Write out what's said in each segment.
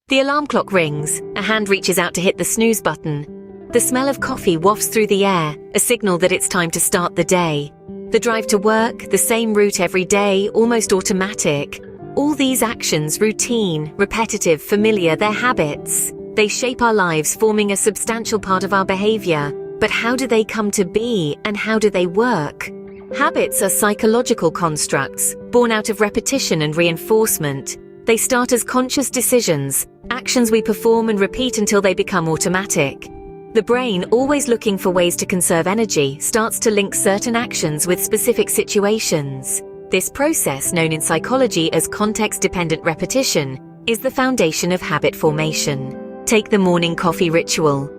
The alarm clock rings, a hand reaches out to hit the snooze button. The smell of coffee wafts through the air, a signal that it's time to start the day. The drive to work, the same route every day, almost automatic. All these actions, routine, repetitive, familiar, they're habits. They shape our lives, forming a substantial part of our behavior. But how do they come to be, and how do they work? Habits are psychological constructs, born out of repetition and reinforcement. They start as conscious decisions, actions we perform and repeat until they become automatic. The brain, always looking for ways to conserve energy, starts to link certain actions with specific situations. This process, known in psychology as context-dependent repetition, is the foundation of habit formation. Take the morning coffee ritual.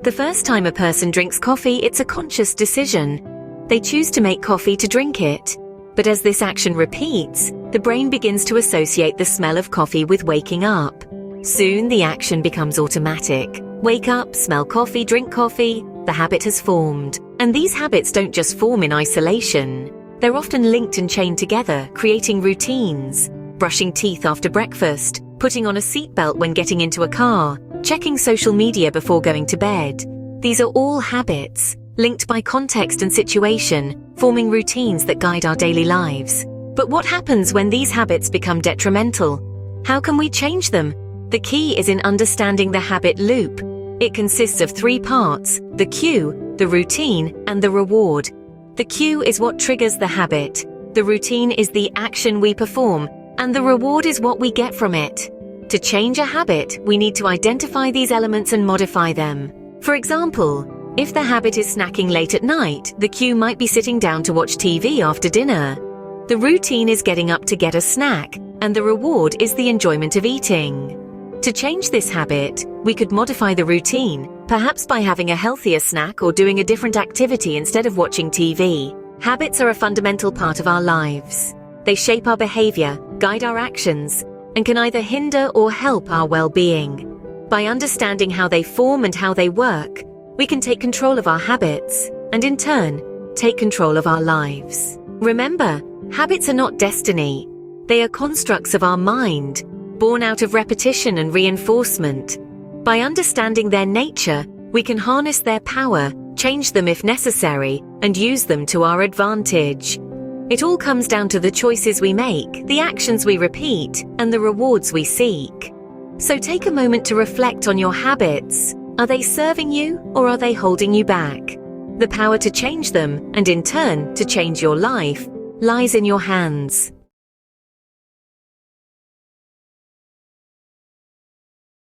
The first time a person drinks coffee, it's a conscious decision. They choose to make coffee to drink it. But as this action repeats, the brain begins to associate the smell of coffee with waking up. Soon the action becomes automatic. Wake up, smell coffee, drink coffee. The habit has formed. And these habits don't just form in isolation. They're often linked and chained together, creating routines. Brushing teeth after breakfast, putting on a seatbelt when getting into a car, checking social media before going to bed. These are all habits, linked by context and situation, forming routines that guide our daily lives. But what happens when these habits become detrimental? How can we change them? The key is in understanding the habit loop. It consists of 3 parts: the cue, the routine, and the reward. The cue is what triggers the habit. The routine is the action we perform, and the reward is what we get from it. To change a habit, we need to identify these elements and modify them. For example, if the habit is snacking late at night, the cue might be sitting down to watch TV after dinner. The routine is getting up to get a snack, and the reward is the enjoyment of eating. To change this habit, we could modify the routine, perhaps by having a healthier snack or doing a different activity instead of watching TV. Habits are a fundamental part of our lives. They shape our behavior, guide our actions, and can either hinder or help our well-being. By understanding how they form and how they work, we can take control of our habits, and in turn, take control of our lives. Remember, habits are not destiny. They are constructs of our mind, born out of repetition and reinforcement. By understanding their nature, we can harness their power, change them if necessary, and use them to our advantage. It all comes down to the choices we make, the actions we repeat, and the rewards we seek. So take a moment to reflect on your habits. Are they serving you, or are they holding you back? The power to change them, and in turn, to change your life, lies in your hands.